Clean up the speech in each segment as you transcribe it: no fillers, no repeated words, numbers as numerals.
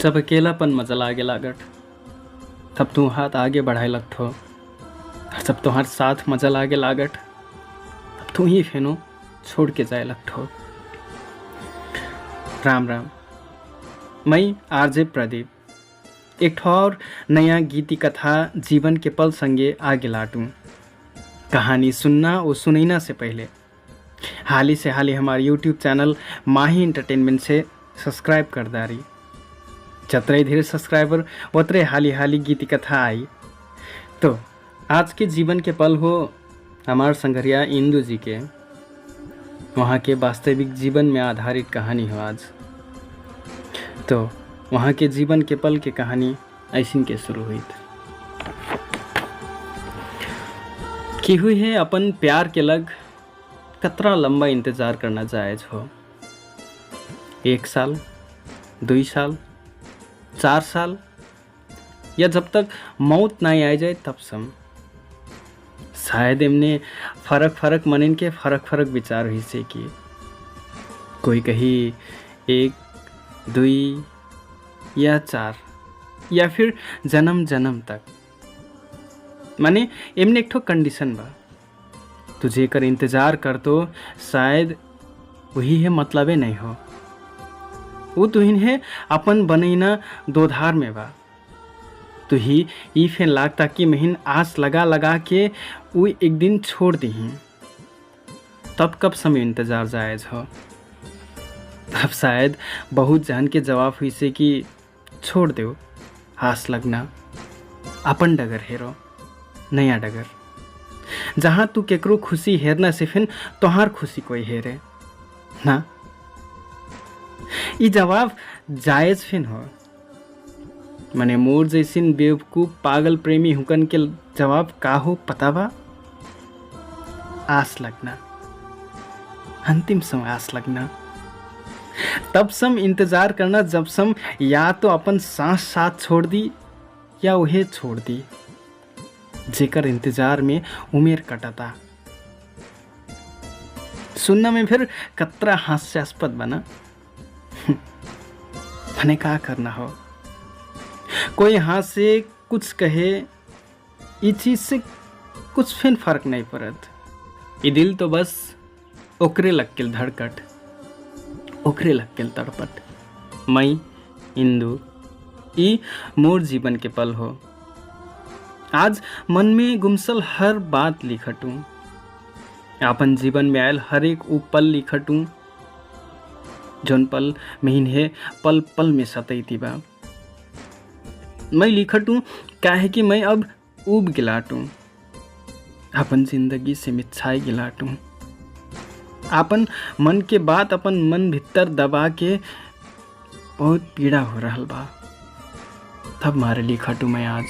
जब अकेलापन मजा लागे लागत तब तू हाथ आगे बढ़ाए लगथो, और जब तुम्हार साथ मजा लागे लागत तब तू ही फेनो छोड़ के जाए लगथो। राम राम। मैं आरजे प्रदीप एक और नया गीति कथा जीवन के पल संगे आगे लाटूं। कहानी सुनना और सुनैना से पहले हाल ही हमारे यूट्यूब चैनल माही एंटरटेनमेंट से सब्सक्राइब कर दारी। जतरे धीरे सब्सक्राइबर उतरे हाली गीति कथा आई। तो आज के जीवन के पल हो हमार संघरिया इंदू जी के, वहाँ के वास्तविक जीवन में आधारित कहानी हो आज। तो वहाँ के जीवन के पल की कहानी ऐसी के शुरू हुई की हुई है। अपन प्यार के लग कतरा लंबा इंतज़ार करना जायज हो। 1 साल, 2 साल, 4 साल, या जब तक मौत नहीं आ जाए तब सम। शायद इमने फरक मनन के फरक विचार हुई से कि कोई कही 1, 2 या 4 या फिर जन्म तक। माने इमने एक ठो कंडीशन बा, तुझे कर इंतजार कर तो शायद वही है मतलबे नहीं हो। वो तुहिन है अपन बनैना दोधार में बा। तो ही ई फेन लागता कि महीन आस लगा के वो एक दिन छोड़ दी। तब कब समय इंतजार जायज हो। तब शायद बहुत जहन के जवाब हुई से कि छोड़ दो, आस लगना अपन डगर हेरो, नया डगर जहाँ तू केकरो खुशी हेरना से फिर तोहार खुशी कोई हेरे ना। ये जवाब जायज फिन हो। मने मोर जैसिन बेवकूफ पागल प्रेमी हुकन के जवाब का हो पता बा? आस लगना, अंतिम समय आस लगना। तब सम इंतजार करना जब सम या तो अपन सांस साथ छोड़ दी या वह छोड़ दी जेकर इंतजार में उमेर कटता। सुनना में फिर कतरा हास्यास्पद बना। मने का करना हो, कोई हाथ से कुछ कहे, ये चीज से कुछ फिर फर्क नहीं पड़त। ये दिल तो बस ओकरे लक्किल धड़कट, ओकरे लक्किल तड़पट। मैं इंदू, ई मोर जीवन के पल हो। आज मन में गुमसल हर बात लिखटूं, अपन जीवन में आयल हर एक ऊ पल लिखटूं जोन पल महीन है पल पल में सतैती बा। मैं लिखटूं काहे कि मैं अब ऊब गिलाटूं, अपन जिंदगी से मिच्छाई गिलाटूं। अपन मन के बात अपन मन भीतर दबा के बहुत पीड़ा हो रहल बा। तब मारे लिखटूं मैं आज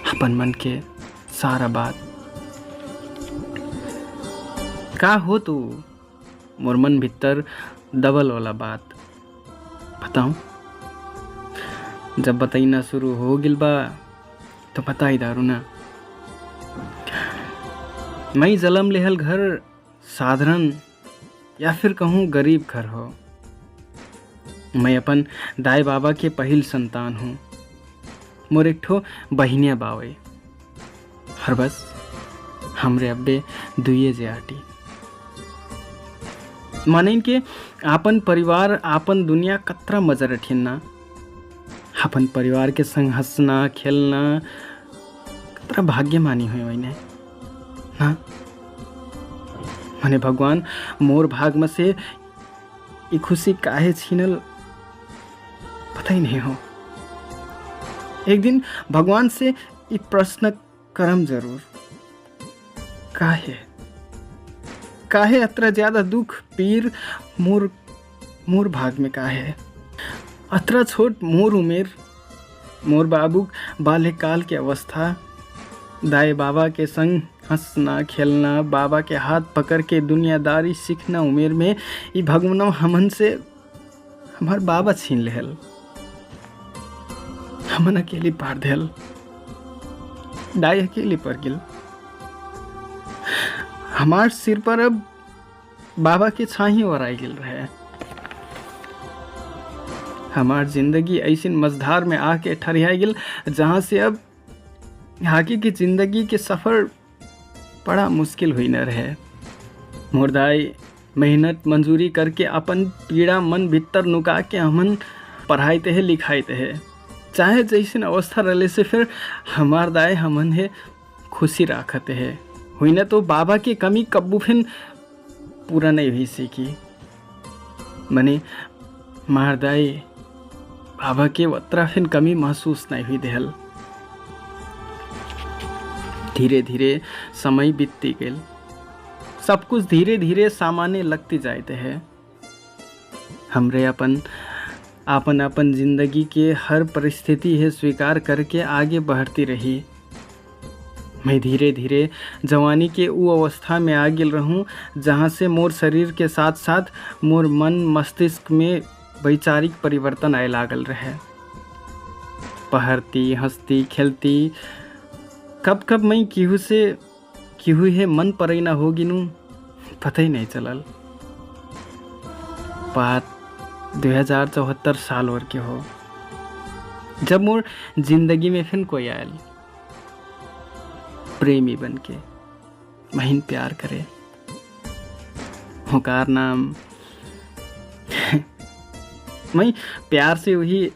अपन मन के सारा बात। का हो तू मोर मन भीतर दबल वाला बात बताऊं? जब बताइना शुरू हो गिल बा तो बता ही दारू ना। मैं जलम लेहल घर साधारण या फिर कहूँ गरीब घर हो। मैं अपन दाई बाबा के पहिल संतान हूँ। मोर एक ठो बहिनिया बावे, हर बस हमरे अब्बे 2 जे आटी। माने के आपन परिवार आपन दुनिया कतरा मजा रठिना। अपन परिवार के संग हंसना खेलना कतरा भाग्यमानी हुई वही ना। माने भगवान मोर भाग में से ये खुशी काहे छीनल पता ही नहीं हो। एक दिन भगवान से ये प्रश्न करम जरूर, काहे अतरा ज्यादा दुख पीर मोर भाग में काहे। अतरा छोट मोर उमेर, मोर बाबू बाल्यकाल की अवस्था, दाई बाबा के संग हंसना खेलना, बाबा के हाथ पकड़ के दुनियादारी सीखना उमेर में ये भगवान हमन से हमार बाबा छीन लेहल, हमन अकेली पार देल, दाई अकेली पर गिल। हमार सिर पर अब बाबा के छाही और आई गिल रहे। हमार जिंदगी ऐसी मझधार में आके ठहरिया गिल जहाँ से अब आगे की जिंदगी के सफ़र बड़ा मुश्किल हुई न रहे। मोर दाई मेहनत मंजूरी करके अपन पीड़ा मन भीतर नुका के हमन पढ़ाईते है लिखाईते है, चाहे जैसन अवस्था रहे से फिर हमार दाई हमन है खुशी राखते है। हुई न तो बाबा की कमी कब्बू फिर पूरा नहीं हुई सीखी। मने मार दाई बाबा के वत्रा फिर कमी महसूस नहीं हुई देहल। धीरे धीरे समय बीतती गेल, सब कुछ धीरे धीरे सामान्य लगती जाते है। हमरे अपन अपन जिंदगी के हर परिस्थिति है स्वीकार करके आगे बढ़ती रही। मैं धीरे धीरे जवानी के वो अवस्था में आ गिल रहूं जहाँ से मोर शरीर के साथ साथ मोर मन मस्तिष्क में वैचारिक परिवर्तन आए लागल रहे। पढ़ती हंसती खेलती कब कब मैं केहू है मन पर ना हो गिनू पता ही नहीं चलल। बात 2074 साल और के हो जब मोर जिंदगी में फिर कोई आयल प्रेमी बन के महीन प्यार करे। हुकार नाम मैं प्यार से वही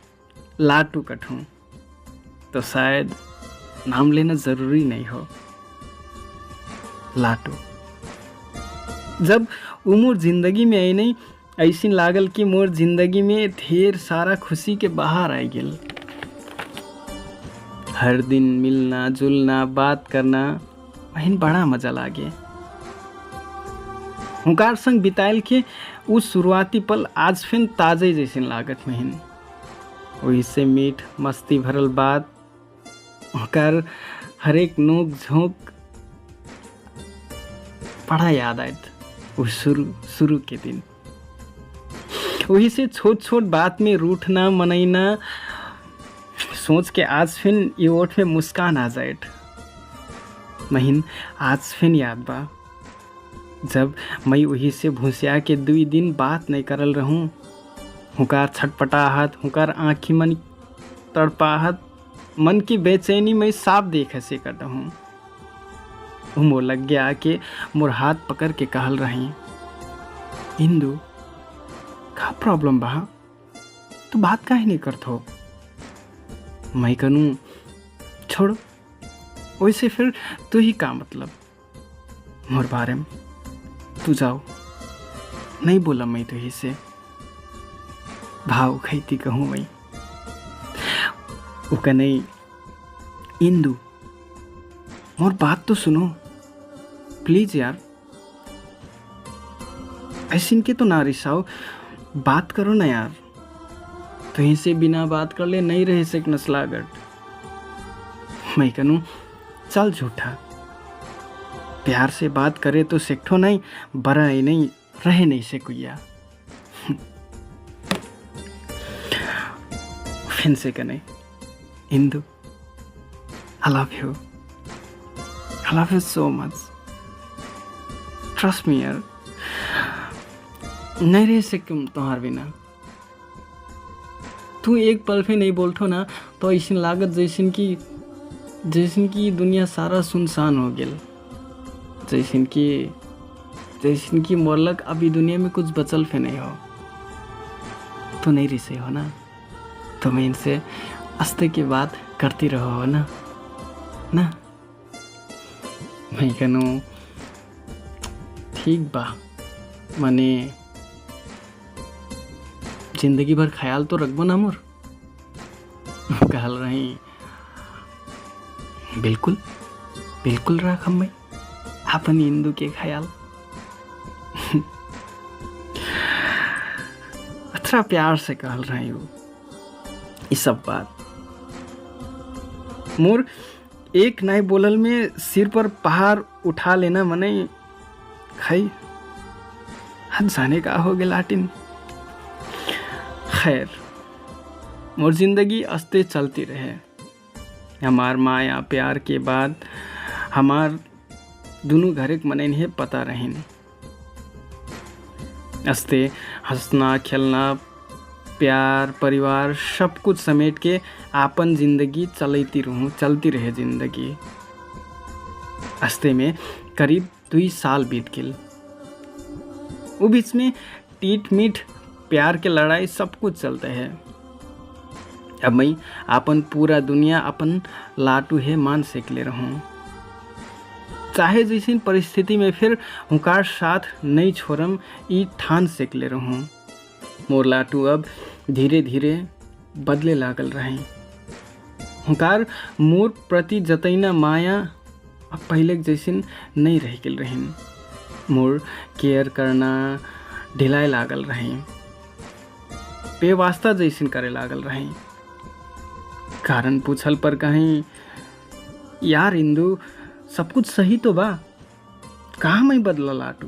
लाटू कटूं तो शायद नाम लेना जरूरी नहीं हो। लाटू जब वो मोर जिंदगी में आई नहीं ऐसी लागल कि मोर जिंदगी में ढेर सारा खुशी के बाहर आई गेल। हर दिन मिलना जुलना बात करना वहीं बड़ा मजा लागे। हुकार संग बितायल के उस शुरुआती पल आज फिर ताजे जैसे लागत महीन। वही से मीठ मस्ती भरल बात हुकार हर एक नोक झोंक बड़ा याद आयत। वो शुरू के दिन वही से छोट छोट बात में रूठना मनैना सोच के आज फिर ये ओठ में मुस्कान आ जाए। महीन आज फिर याद बा जब मैं वही से भूसिया के 2 दिन बात नहीं करल रहूं। हुकार छटपटाहट हुकार आँखी मन तड़पाहट मन की बेचैनी में साफ देखे से कर रहूं। मोर लग गया के मोर हाथ पकड़ के कहल रही इंदु का प्रॉब्लम बा तू बात काहे नहीं करत हो। मैं कहूँ छोड़ वैसे फिर तू ही का मतलब मोर बारे में तू जाओ नहीं बोला मैं तो ही से भाव खैती कहूँ मैं उका नहीं इंदु मोर बात तो सुनो प्लीज यार ऐसी के तो ना रिसाओ बात करो ना यार। कहीं से बिना बात कर ले नहीं रह सक नस्लागढ़। मैं कहूँ चल झूठा प्यार से बात करे तो सेक्ठो नहीं बरा ही नहीं रहे नहीं से कुया। फिर से कने Indu I love you so much trust me यार नहीं रह सकूं तुम्हार बिना। तू एक पल भी नहीं बोलठो ना तो ऐसी लागत जैसन की दुनिया सारा सुनसान हो गेल। जैसन की मोरलक अभी दुनिया में कुछ बचल फे नहीं हो। तो नहीं रिसे हो ना तो मैं इनसे आस्ते की बात करती रहो हो ना मैं कहूँ ठीक बा माने जिंदगी भर ख्याल तो रखबो ना मोर। कहल रही बिल्कुल बिल्कुल रख हम अपन इंदु के ख्याल। अच्छा प्यार से कहल रही हो ये सब बात। मोर एक नहीं बोलल में सिर पर पहाड़ उठा लेना मने खाई हद जाने का हो गया लाटिन। खैर मोर जिंदगी अस्ते चलती रहे। हमार माया प्यार के बाद हमार दोनों घर एक मने नहीं पता रहें। अस्ते हंसना खेलना प्यार परिवार सब कुछ समेट के आपन जिंदगी चलती रहे जिंदगी। हस्ते में करीब 2 साल बीत गए। वो बीच में टीट मीट प्यार के लड़ाई सब कुछ चलते हैं। अब मैं अपन पूरा दुनिया अपन लाटू है मान सेकले रहूं, चाहे जैसी परिस्थिति में फिर हुकार साथ नहीं छोड़म ई ठान सेकले रहूं। मोर लाटू अब धीरे धीरे बदले लागल रहे। हुकार मोर प्रति जतैना माया अब पहले जैसी नहीं रह गल रहीन। मोर केयर करना ढिलाए लागल रहे, बेवास्ता जैसी करे लागल रहे। कारण पूछल पर कहीं यार इंदु सब कुछ सही तो बा, कहाँ मैं बदला लाटू।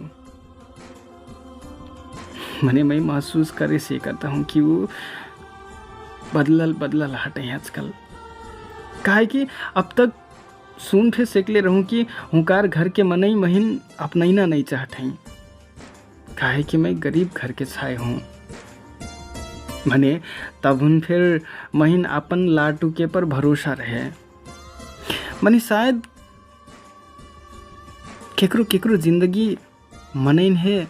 मैं महसूस करे से करता हूँ कि वो बदलल हटे आजकल। काहे कि अब तक सुन फिर सेकले रहूं कि हुकार घर के मनई महीन अपनैना नहीं चाहत हैं। काहे कि मैं गरीब घर के छाए हूँ। मने तब उन फिर महीन अपन लाटू के पर भरोसा रहे। मने शायद केकरो जिंदगी मनैन है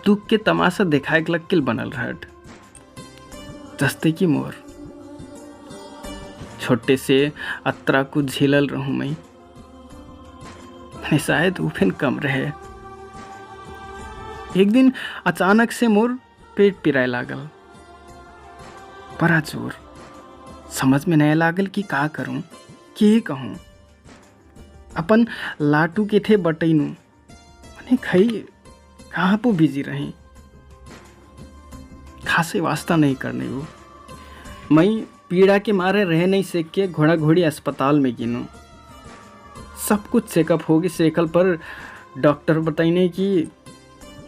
दुख के तमाशा देखाए लग के बनल रहट। जस्ते कि मोर छोटे से अतरा को झेलल रहूं मैं शायद वो फिर कम रहे। एक दिन अचानक से मोर पेट पिराए लागल, बड़ा जोर। समझ में नहीं लागल कि का करूं कि कहूं। अपन लाटू के थे बटैनू मने खई कहाँ पो बिजी रही, खासे वास्ता नहीं करने वो। मैं पीड़ा के मारे रह नहीं सेक के घोड़ा घोड़ी अस्पताल में गिनू। सब कुछ चेकअप होगी सेकल पर डॉक्टर बताइने कि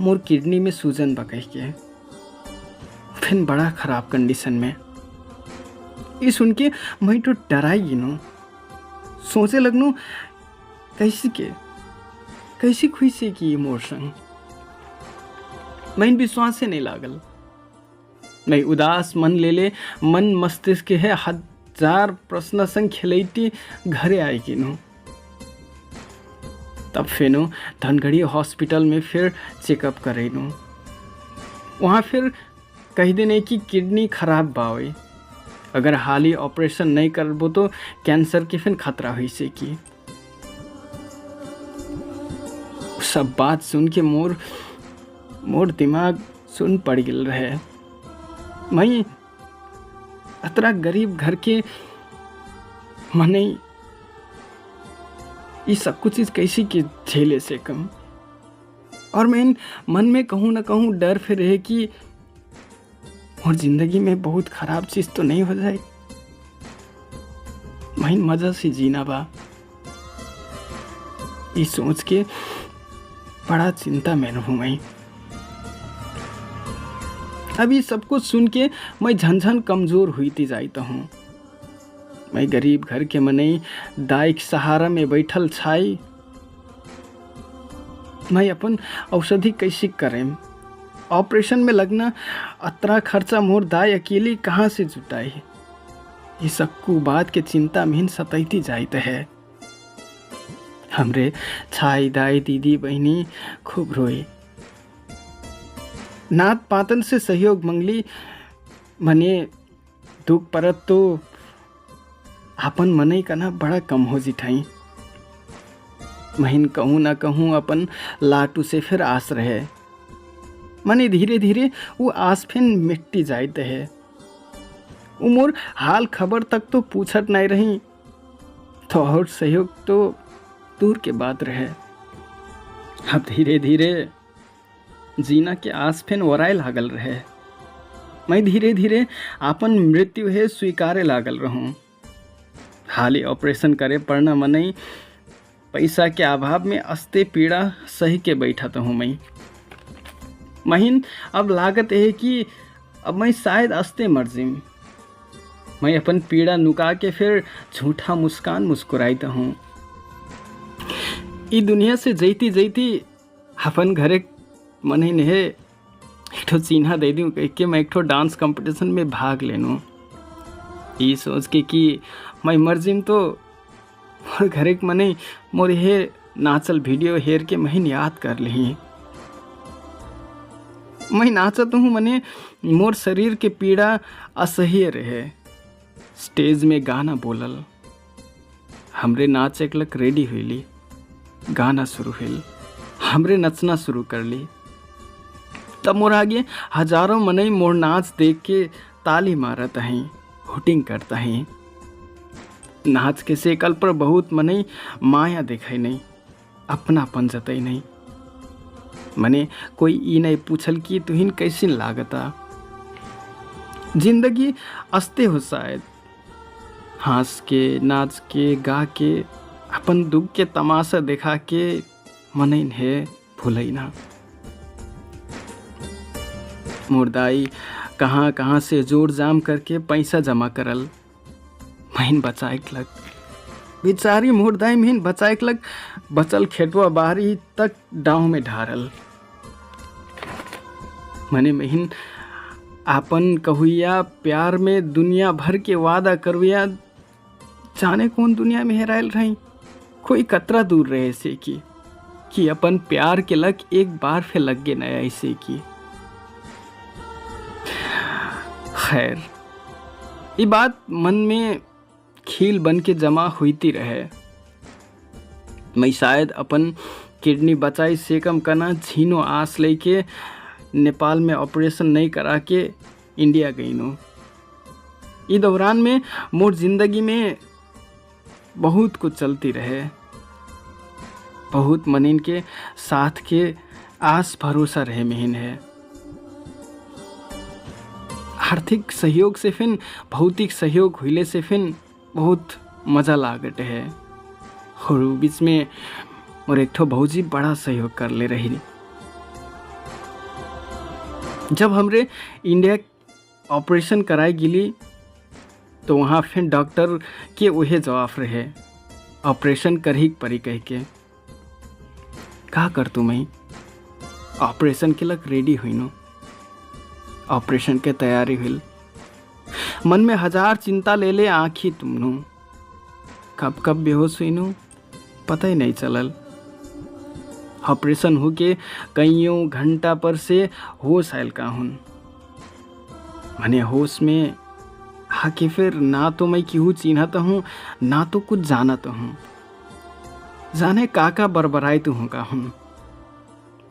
मोर किडनी में सूजन बकह के फिर बड़ा खराब कंडीशन में। ये सुन के मैं तो डराई गिनू, सोचे लगनू कैसी खुशी की मोर संग। मैं विश्वास से नहीं लागल। मैं उदास मन ले मन मस्तिष्क के है 1000 प्रश्न संग खिलैती घरे आई गिनू। तब फेनो धनगढ़ी हॉस्पिटल में फिर चेकअप करेनू। वहाँ फिर कह देने कि किडनी खराब बावे, अगर हाल ही ऑपरेशन नहीं करबो तो कैंसर के फिर खतरा हुई से की। सब बात सुन के मोर दिमाग सुन पड़ गिल रहे। मैं अतरा गरीब घर के मने ये सब कुछ चीज कैसी के झेले से कम। और मैं मन में कहूँ ना कहूँ डर फिर रहे कि और जिंदगी में बहुत खराब चीज तो नहीं हो जाए। मैं मजा से जीना बा, ये सोच के बड़ा चिंता में रहूं मैं। अभी सब कुछ सुन के मैं झनझन कमजोर हुईती जाता हूँ। मैं गरीब घर के मनई दाई के सहारा में बैठल छाई। मैं अपन औषधि कैसे करें, ऑपरेशन में लगना अतरा खर्चा मोर दाई अकेली कहाँ से जुटाई। ये सबको बात के चिंता में सतैती जाते है। हमरे छाई दाई दीदी बहनी खूब रोई, नात पातन से सहयोग मंगली। मने दुख परत तो अपन मनई का ना बड़ा कम हो जिठाई। महीन कहूँ ना कहूँ अपन लाटू से फिर आस रहे। मने धीरे धीरे वो आस फिर मिट्टी जाते है। उमर हाल खबर तक तो पूछत नहीं रही, तो और सहयोग तो दूर के बात रहे। अब धीरे धीरे जीना के आस फिर वराए लागल रहे। मैं धीरे धीरे अपन मृत्यु है स्वीकारे लागल रहूं। हाली ऑपरेशन करे पड़ना मनई पैसा के अभाव में अस्ते पीड़ा सही के बैठा तो हूँ मैं। महीन अब लागत है कि अब मैं शायद अस्ते मर जिम। मैं अपन पीड़ा नुका के फिर झूठा मुस्कान मुस्कुराता हूँ। ये दुनिया से जैती जैती अपन घरे मन ही ने एक ठो चिन्हा दे दूँ कह के मैं एक ठो डांस कंपटीशन में भाग लेनू। ये सोच के कि मैं मर जिम तो मोर घरे के मने मोर हे नाचल वीडियो हेर के मैं याद कर ली। मैं नाचत हूँ मने मोर शरीर के पीड़ा असह्य रहे। स्टेज में गाना बोलल, हमरे नाच एक लक रेडी हुईली, गाना शुरू हुई, हमरे नचना शुरू कर ली। तब मोर आगे हजारों मनई मोर नाच देख के ताली मारत हैं, हुटिंग करता हैं। नाच के सेकल पर बहुत मनई माया देखै नहीं, अपनापन जतई नहीं। मने कोई ई नहीं पूछल कि तुहिन कैसी लागता। जिंदगी अस्ते हो शायद, हंस के नाच के गा के अपन दुख के तमाशा देखा के मनई है भूलई ना। मुर्दाई कहाँ कहाँ से जोड़ जाम करके पैसा जमा करल, महीन बचाए लग। बेचारी मुर्दाई महीन बचाए लग, बचल खेतवा बाहरी तक डाँव में ढारल। मने महीन आपन कहुया प्यार में दुनिया भर के वादा करुया, जाने कौन दुनिया में हेरायल रही। कोई कतरा दूर रहे से कि अपन प्यार के लग एक बार फिर लग गे नया ऐसे की। खैर ये बात मन में खील बन के जमा हुईती रहे। मैं शायद अपन किडनी बचाई से कम करना झीनो आस लेके नेपाल में ऑपरेशन नहीं करा के इंडिया गई नो। इस दौरान में मोर जिंदगी में बहुत कुछ चलती रहे, बहुत मनीन के साथ के आस भरोसा रहे महीन है। आर्थिक सहयोग से फिर भौतिक सहयोग हुईले से फिर बहुत मजा लागत है। और बीच में मोर एक ठो भौजी बड़ा सहयोग कर ले रही। जब हमरे इंडिया ऑपरेशन कराई गिली तो वहाँ फिर डॉक्टर के वही जवाब रहे, ऑपरेशन कर ही परी कह के। का कर तू मैं ऑपरेशन के लग रेडी हुई नो। ऑपरेशन के तैयारी हुई, मन में हजार चिंता ले ले आँखी तुमनु। कब कब बेहोश हुई नो पता ही नहीं चलल। ऑपरेशन हो के कईयों घंटा पर से होश आयल का हूँ। मने होश में आके फिर ना तो मैं क्यों चिन्हता हूँ ना तो कुछ जानता हूँ। जाने काका बरबराई तू हूँ का हूँ।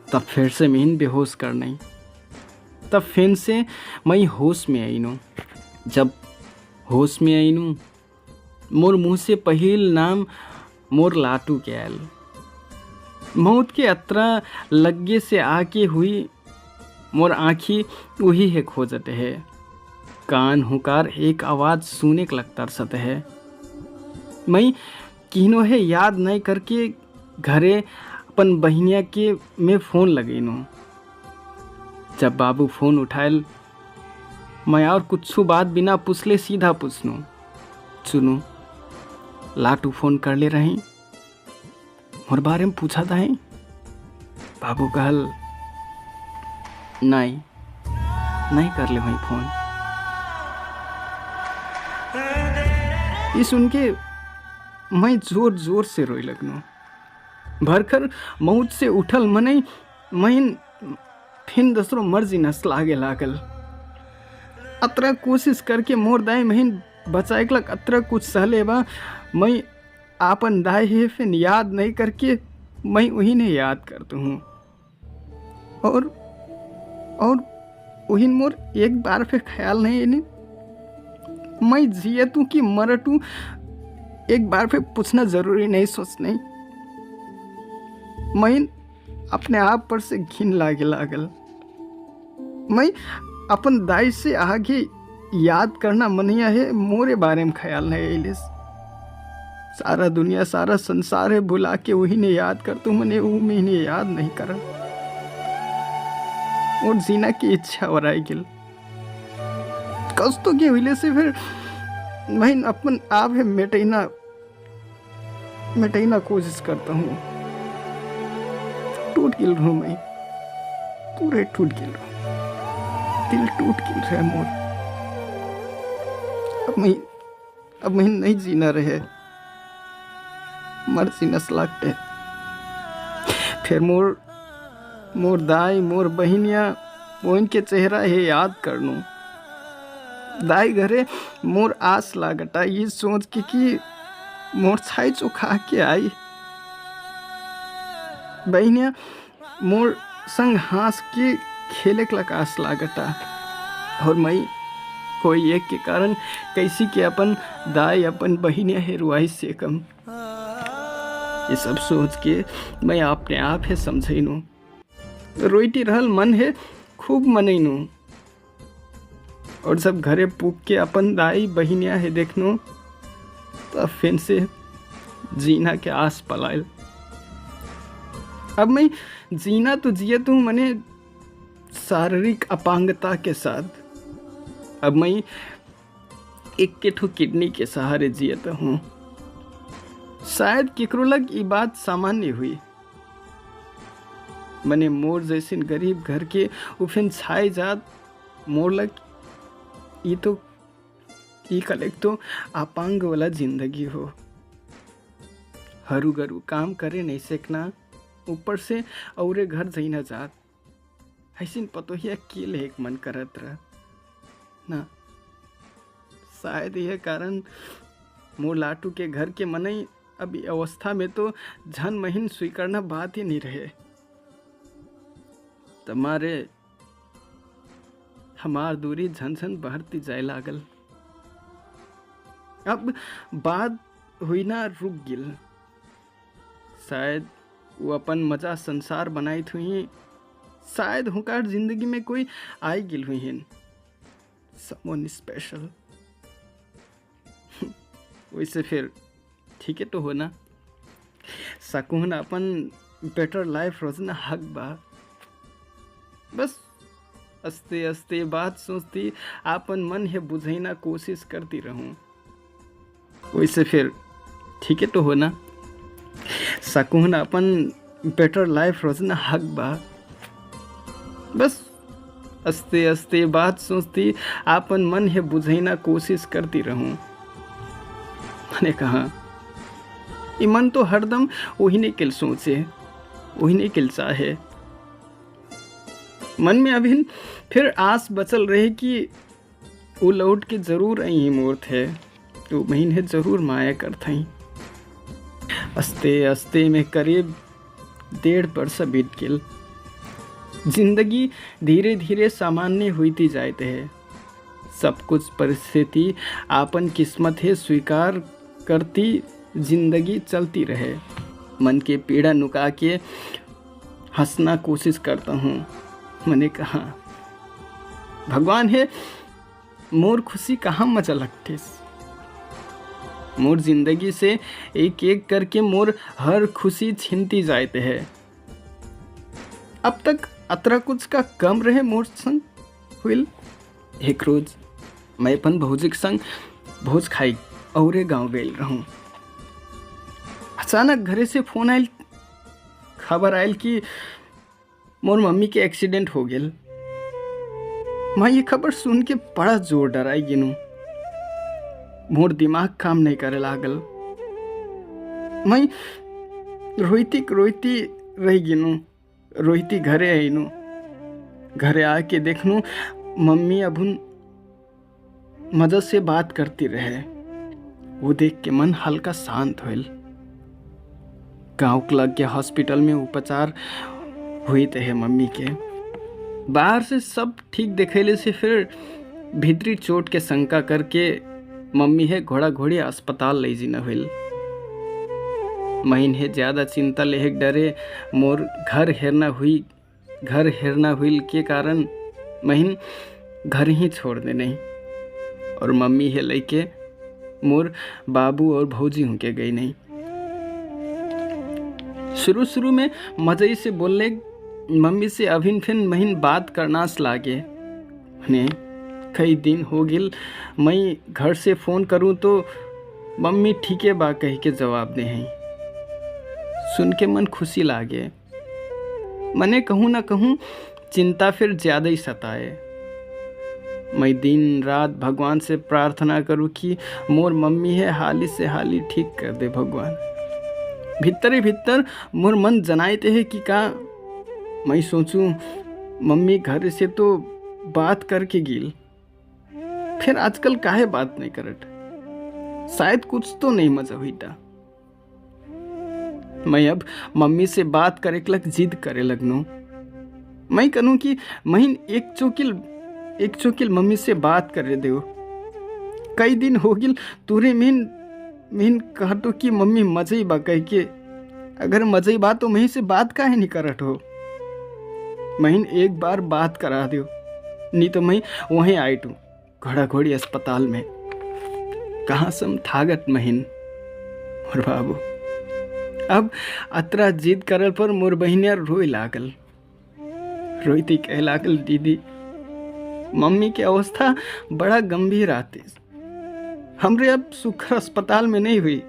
तब फिर से मीन बेहोश कर नहीं। तब फिर से मैं होश में आई नो। जब होश में आई नो मोर मुँह से पहिल नाम मोर लाटू के आयल। मौत के अतरा लग्गे से आके हुई मोर आँखी वही है खोजत है। कान हुकार एक आवाज़ सुने के लगता सत है। मैं किनो है याद नहीं करके घरे अपन बहनिया के में फ़ोन लगेनो। जब बाबू फ़ोन उठायल मैं और कुछ बात बिना पूछले सीधा पूछनू, सुनू लाटू फ़ोन कर ले रही, मोर बारे में पूछा था। बाबू कहल नहीं कर ले वही फ़ोन। ये सुन के मैं जोर जोर से रोई लगनो। भरकर मौत से उठल मनई मैं फिर दूसरो मर्जी नस लागे लागल। अतरा कोशिश करके मोर दाई महीन बचाए लग अतरा कुछ सहले बा। मैं आपन दाई है फिर याद नहीं करके मैं वही ने याद करता हूँ। और वही मोर एक बार फिर ख्याल नहीं है मैं जिए तू कि मर तू एक बार फिर पूछना जरूरी नहीं सोच नहीं। मैं अपने आप पर से घिन लागे लागल। मैं अपन दाई से आगे याद करना मनिया है, मोरे बारे में ख्याल नहीं है। सारा दुनिया सारा संसार है भुला के वही ने याद कर तू मने वो मैंने याद नहीं करा। और जीना की इच्छा और आई गिल कस्तों के विले से फिर मैं अपन आप है मिटाइना कोशिश करता हूँ। टूट गिल रहूँ मैं, पूरे टूट गिल रहूँ। दिल टूट गिल रहे मोर। अब मैं नहीं जीना रहे, मर जीनस लागते। फिर मोर दाई मोर बहिनिया मोइन के चेहरा है याद करनू। दाई घरे मोर आस लागटा ये सोच के कि मोर छाई चोखा के आई। बहिनिया मोर संग हंस के खेले के आस लागटा। और मैं कोई एक के कारण कैसी के अपन दाई अपन बहिनिया हेरुआई से कम। ये सब सोच के मैं अपने आप है समझैनू। रोईटी रहल मन है खूब मनैनू। और जब घरे पूक के अपन दाई बहिनिया है देखनू तब फिर से जीना के आस पलायल। अब मैं जीना तो जिए तू मने शारीरिक अपांगता के साथ। अब मैं एक के ठो किडनी के सहारे जियता हूँ। शायद केकरो लग ये बात सामान्य हुई। मने मोर जैसिन गरीब घर के उफिन छाए जात मोर लग ई कलेक तो अपांग वाला जिंदगी हो। हरू गरू काम करे नहीं सकना, ऊपर से औरे घर जईना जात। ऐसिन पतोहिया केल एक मन करत रह ना। शायद यह कारण मोर लाटू के घर के मनई अब अवस्था में तो झन महीन स्वीकारना बात ही नहीं रहे। तुम्हारे हमार दूरी झन झन बढ़ती जाए लागल। अब बात हुई ना रुक गिल। शायद वो अपन मजा संसार बनाई हुई। शायद हुकार जिंदगी में कोई आई गिल हुई हैं, समवन स्पेशल। वैसे फिर ठीक है तो हो ना। सकून अपन बेटर लाइफ रोजना हक बा। बस अस्ते अस्ते बात सोचती आपन मन है बुझैना कोशिश करती रहूं। वैसे फिर ठीक है तो हो ना। सकून अपन बेटर लाइफ रोजना हक बा। बस अस्ते अस्ते बात सोचती आपन मन है बुझैना कोशिश करती रहूं। मैंने कहा ये मन तो हरदम वही ने किल सोचे, वही ने किल चाहे। मन में अभी फिर आस बचल रहे कि वो लौट के जरूर आई मोर थे, तो महीने जरूर माया करथई। अस्ते अस्ते में करीब 1.5 वर्ष बीत गिल। जिंदगी धीरे धीरे सामान्य हुईती जाते है। सब कुछ परिस्थिति आपन किस्मत है स्वीकार करती जिंदगी चलती रहे। मन के पीड़ा नुका के हंसना कोशिश करता हूँ। मैंने कहा भगवान है मोर खुशी कहाँ मचा लगतीस। मोर जिंदगी से एक एक करके मोर हर खुशी छीनती जाते है। अब तक अतरा कुछ का कम रहे मोर संग हुई। एक रोज मैं अपन भौजी के संग भोज खाई औरे गांव गए रहूं। अचानक घरे से फोन आयल, खबर आयल कि मोर मम्मी के एक्सीडेंट हो गेल। मैं ये खबर सुन के बड़ा जोर डराई गिनू। मोर दिमाग काम नहीं करे लागल। मैं रोईती रह गिनू। रोईती घरे आईनू। घरे आके देखनू मम्मी अभुन मदद से बात करती रहे। वो देख के मन हल्का शांत होल। गांव के लग के हॉस्पिटल में उपचार हुई थे मम्मी के। बाहर से सब ठीक दिखेले से फिर भीतरी चोट के शंका करके मम्मी है घोड़ा घोड़ी अस्पताल ले जीना हुई। महीन है ज्यादा चिंता ले डरे मोर घर हेरना हुई के कारण महीन घर ही छोड़ दे नहीं। और मम्मी है लेके मोर बाबू और भौजी हूँ के गई नहीं। शुरू में मजे से बोलने मम्मी से अभिन फिन महीन बात करना लागे। ने कई दिन हो गिल मैं घर से फोन करूं तो मम्मी ठीक है बा कह के जवाब दे हैं। सुन के मन खुशी लागे। मने कहूँ ना कहूँ चिंता फिर ज्यादा ही सताए। मैं दिन रात भगवान से प्रार्थना करूँ कि मोर मम्मी है हाली से हाली ठीक कर दे भगवान। भीतर ही भीतर मोर मन जनाते है कि का मैं सोचूं मम्मी घर से तो बात करके गिल, फिर आजकल काहे बात नहीं करत, शायद कुछ तो नहीं मजा हुई था। मैं अब मम्मी से बात करे के लग जिद करे लगनू। मैं कहूँ कि महीन एक चोकिल मम्मी से बात करे दो। कई दिन हो गिल तुरे मीन कह तो कि मम्मी मजे बा कह के, अगर मजे बा तो मही से बात काहे नहीं करत हो। महीन एक बार बात करा दो, नहीं तो मैं वहीं आइटू घोड़ा घोड़ी अस्पताल में। कहाँ सम थागत महीन मोर बाबू। अब अतरा जिद करल पर मोर बहिनिया रोई लागल। रोईती कह लागल दीदी मम्मी की अवस्था बड़ा गंभीर आती, हमरे अब सुखर अस्पताल में नहीं हुई,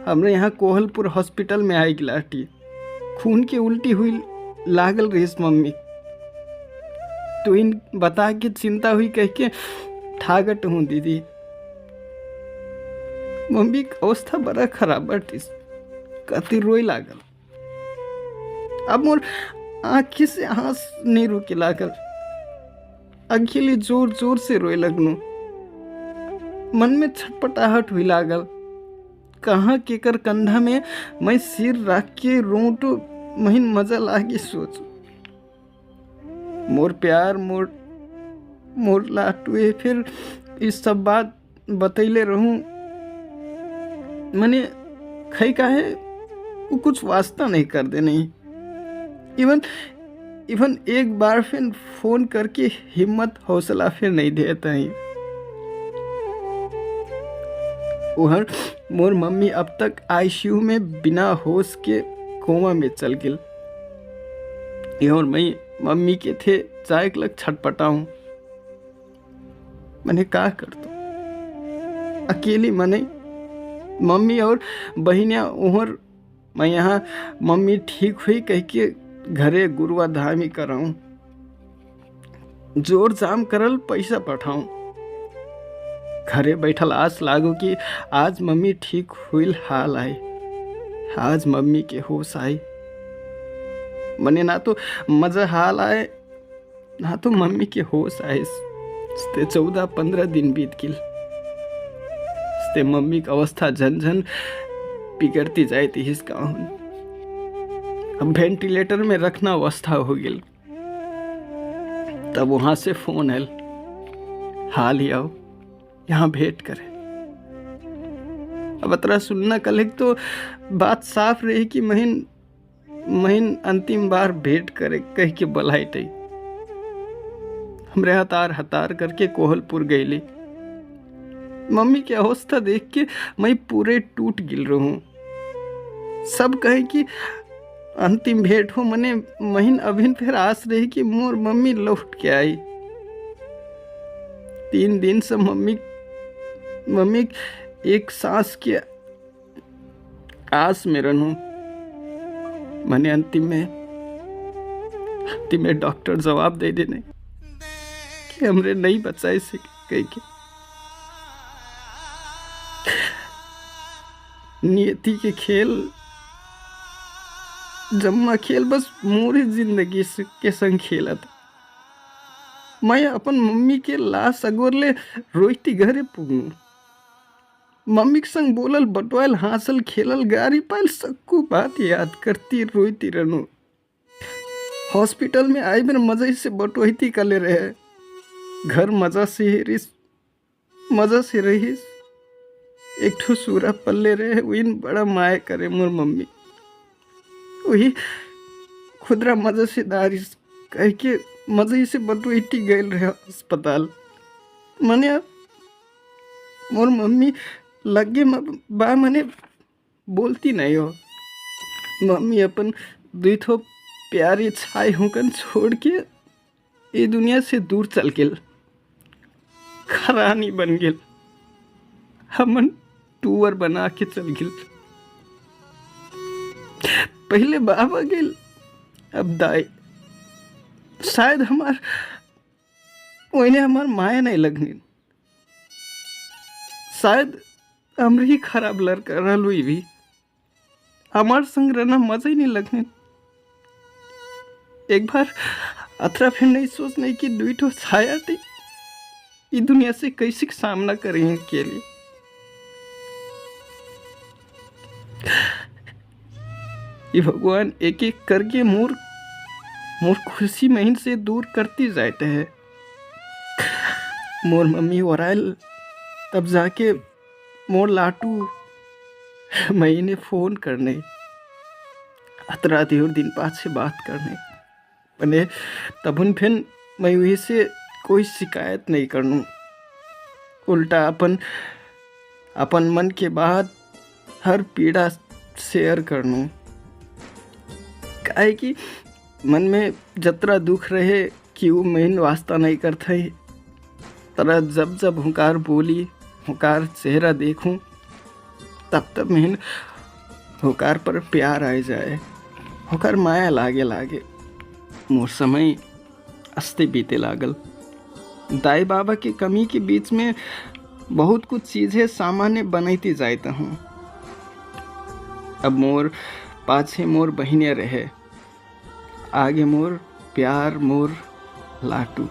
हमरे यहाँ कोहलपुर हॉस्पिटल में आई गिलाटी, खून की उल्टी हुई लागल रहीस मम्मी। तो इन बता के चिंता हुई कह के ठागट हूँ दीदी। मम्मी की अवस्था बड़ा खराब बाटिस, कति रोई लागल। अब मोर आँखी से आंस नहीं रुके लागल, अकेले जोर जोर से रोए लगनू। मन में छटपटाहट हुई लागल, कहाँ केकर कंधा में मैं सिर रख के रो तो महीन मजा लागे सोच। मोर प्यार मोर लाटुए फिर इस सब बात बतैले रहूं। मने खई काहे वो कुछ वास्ता नहीं कर दे नहीं। इवन एक बार फिर फोन करके हिम्मत हौसला फिर नहीं देता ही। उहर मोर मम्मी अब तक आईसीयू में बिना होश के कोमा में चल गिल। और मैं मम्मी के थे चाय लग छटपटाऊं। मैंने का कर दो अकेली मने मम्मी और बहिनिया उहर मैं यहाँ मम्मी ठीक हुई कह के घरे गुरुआ धामी कराऊं, जोर जाम करल पैसा पठाऊं। घरे बैठल आस लागू कि आज मम्मी ठीक हुई हाल आए, आज मम्मी के होश आई। मने ना तो मजा हाल आए ना तो मम्मी के होश आए। 14-15 दिन बीत गिल, मम्मी की अवस्था झन झन बिगड़ती जाती है। इसका अब वेंटिलेटर में रखना अवस्था हो गई। तब वहां से फोन आयल, हाल ही आओ यहाँ भेंट करे। अब अतरा सुनना कल तो बात साफ रही कि महीन अंतिम बार भेंट करे कह के बलाई टई। हमरे हतार करके कोहलपुर गईली। मम्मी की अवस्था देख के मैं पूरे टूट गिल रहूं। सब कहे कि अंतिम भेंट हो, मने महीन अभिन फिर आस रही कि मोर मम्मी लौट के आई। 3 दिन से मम्मी एक सांस के आस में रहूं। मने अंतिम में डॉक्टर जवाब दे देने कि हमरे नहीं बचाए से कह के। नियति के खेल जम्मा खेल बस मोरी जिंदगी के संग खेला था। मैं अपन मम्मी के लाश अगोरले रोईती घरे पुगनू। मम्मी के संग बोलल बटवाल हासिल खेलल गारी पायल सबको बात याद करती रोईती रहनू। हॉस्पिटल में आई बिन मजा से बटोईती कले रहे। घर मजा से रहीस। एक ठो सूरा पल्ले रहे वही बड़ा माया करे मोर मम्मी। वही खुदरा मजा से दारिस कह के मजा से बटोईती गए रहे अस्पताल। मने मोर मम्मी लगे बा मने बोलती नहीं हो। मम्मी अपन दुई थो प्यारी छाई होकर छोड़ के ये दुनिया से दूर चल गेल, खरानी बन गेल, हमन टूअर बना के चल गेल। पहले बाबा गेल अब दाई। शायद ओइने हमार माया नहीं लगनी। शायद हमरे ही खराब लड़का रहलुई भी हमार संग रहना मजा ही नहीं लगने। एक बार अतरा फिर नहीं सोचने की दुई ठो छाया थी ये दुनिया से कैसे सामना करेंगे के लिए। ये भगवान एक एक करके मोर खुशी महीन से दूर करती जाते हैं। मोर मम्मी वरायल तब जाके मोर लाटू महीने फोन करने अतरा देर दिन बाद से बात करने बने तबुन फिर मैं वही से कोई शिकायत नहीं करनू। उल्टा अपन मन के बाद हर पीड़ा शेयर करनू। काहे कि मन में जतरा दुख रहे कि वो महीन वास्ता नहीं करते तरह जब जब हुकार बोली हुकार चेहरा देखूं तब महीन हुकार पर प्यार आ जाए हुकार माया लागे। मोर समय अस्ते बीते लागल। दाई बाबा के कमी के बीच में बहुत कुछ चीजें सामान्य बनती जाता हूँ। अब मोर पाछे मोर बहिने रहे आगे मोर प्यार मोर लाटू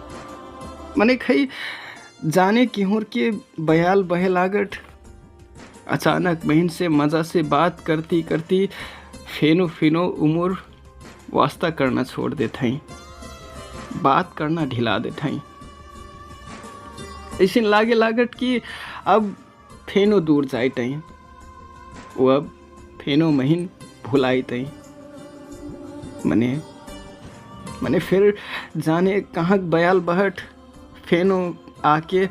मने खई जाने किहोर के बयाल बहे लागट। अचानक बहन से मजा से बात करती करती फेनो उमर वास्ता करना छोड़ देते हैं, बात करना ढिला देते हैं। ऐसे लागे लागट कि अब फेनो दूर जाते हैं वो अब फेनो महीन भुलाते हैं। मने फिर जाने कहाँ बयाल बहट फेनो आके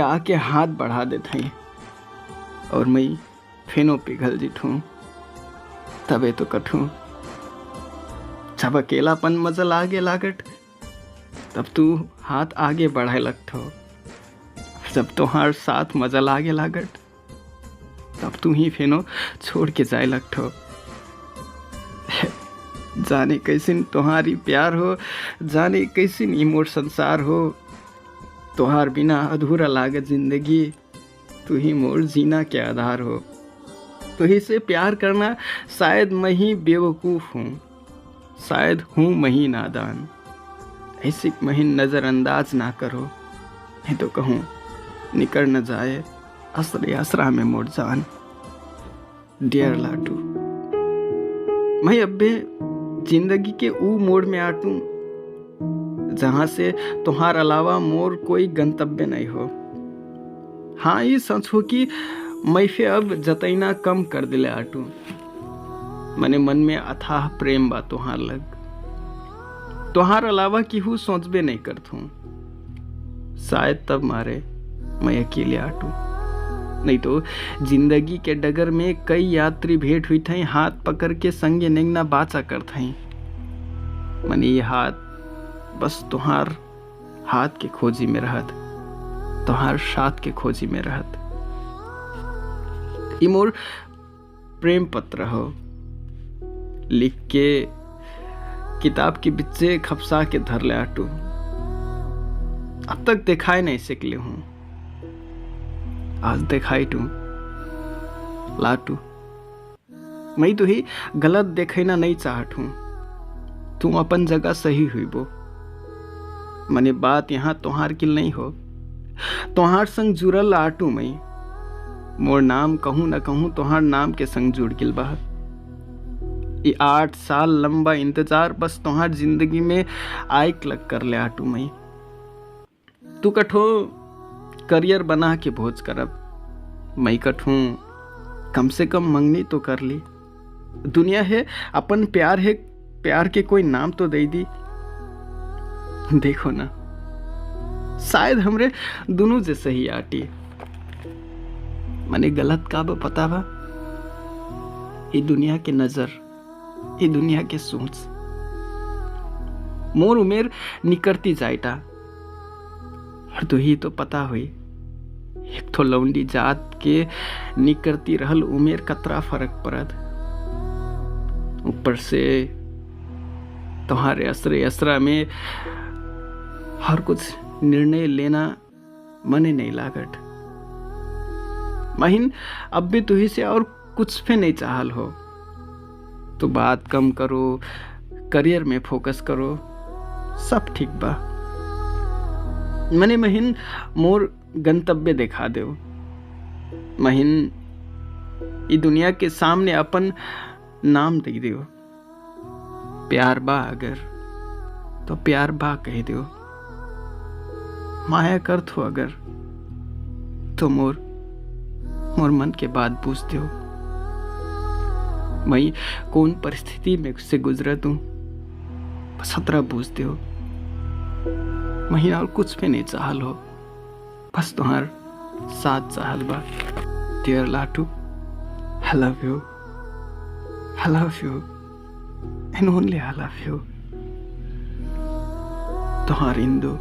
आगे हाथ बढ़ा देते हैं और मैं फेनो पिघल जिठूँ तबे तो कठूँ। जब अकेलापन मजा लागे लागट तब तू हाथ आगे बढ़ाए लगत हो। जब तुम्हार साथ मजा लागे लागट तब तू ही फेनो छोड़ के जाए लगत हो। जाने कैसिन तुम्हारी प्यार हो जाने कैसिन इमोर संसार हो। तुहार बिना अधूरा लागे जिंदगी तू ही मोर जीना के आधार हो। तो ही से प्यार करना शायद मैं ही बेवकूफ़ हूँ शायद हूँ मैं ही नादान। ऐसी महीन नज़रअंदाज ना करो नहीं तो कहूँ निकल न जाए असरे असरा में मोर जान। डियर लाटू मैं अब्बे जिंदगी के ऊ मोड़ में आटूं जहाँ से तुम्हार अलावा मोर कोई गंतव्य नहीं हो। हाँ ये सच हो कि मैं फे अब जतैना कम कर दिले आटू। मने मन में अथाह प्रेम बा तुहार लग। तुहार अलावा केहू सोचबे नहीं करत हूँ। शायद तब मारे मैं अकेले आटू नहीं तो जिंदगी के डगर में कई यात्री भेंट हुई थे हाथ पकड़ के संगे नेंगना बाचा कर थे। मने ये हाथ बस तुहार हाथ के खोजी में रहत तुहार साथ के खोजी में रहत। इमोर प्रेम पत्र हो लिख के किताब के बिच्चे खपसा के धर ले आटू। अब तक दिखाए नहीं सकले हूँ आज दिखाई टू लाटू। मैं तो ही गलत देखना नहीं चाहत हूँ। तू अपन जगह सही हुई बो। मने बात यहाँ तोहार किल नहीं हो तोहार संग जुड़ल आटू मैं। मोर नाम कहूँ न कहूँ तोहार नाम के संग जुड़ गिल बा। ये 8 साल लंबा इंतजार बस तोहार जिंदगी में आइक लग कर ले आटू मैं। तू कठो करियर बना के भोज करब मैं कठूँ कम से कम मंगनी तो कर ली। दुनिया है अपन प्यार है प्यार के कोई नाम तो दे दी। देखो ना शायद हमरे दोनों जैसे ही आटी। मने गलत का बा पता बा ये दुनिया के नजर ये दुनिया के सोच। मोर उमेर निकरती जाइटा और तो ही तो पता हुई एक तो लौंडी जात के निकरती रहल उमेर कतरा फर्क पड़त। ऊपर से तुम्हारे असरे असरा में और कुछ निर्णय लेना मने नहीं लागत। महिन अब भी तुही से और कुछ पे नहीं चाहल हो। तो बात कम करो, करियर में फोकस करो, सब ठीक बा। मने महिन मोर गंतव्य दिखा दो। महिन ई दुनिया के सामने अपन नाम दे दो। प्यार बा अगर तो प्यार बा कह दो। माया कर थो अगर तो मोर मन के बात पूछ दो। मैं कौन परिस्थिति में से गुजरा तू बस खतरा पूछ दो। महीना और कुछ भी नहीं चाहल हो, बस तुम्हार साथ चाहल बा। Dear Latu, I love you. I love you. And only I love you. तुम्हार इंदु।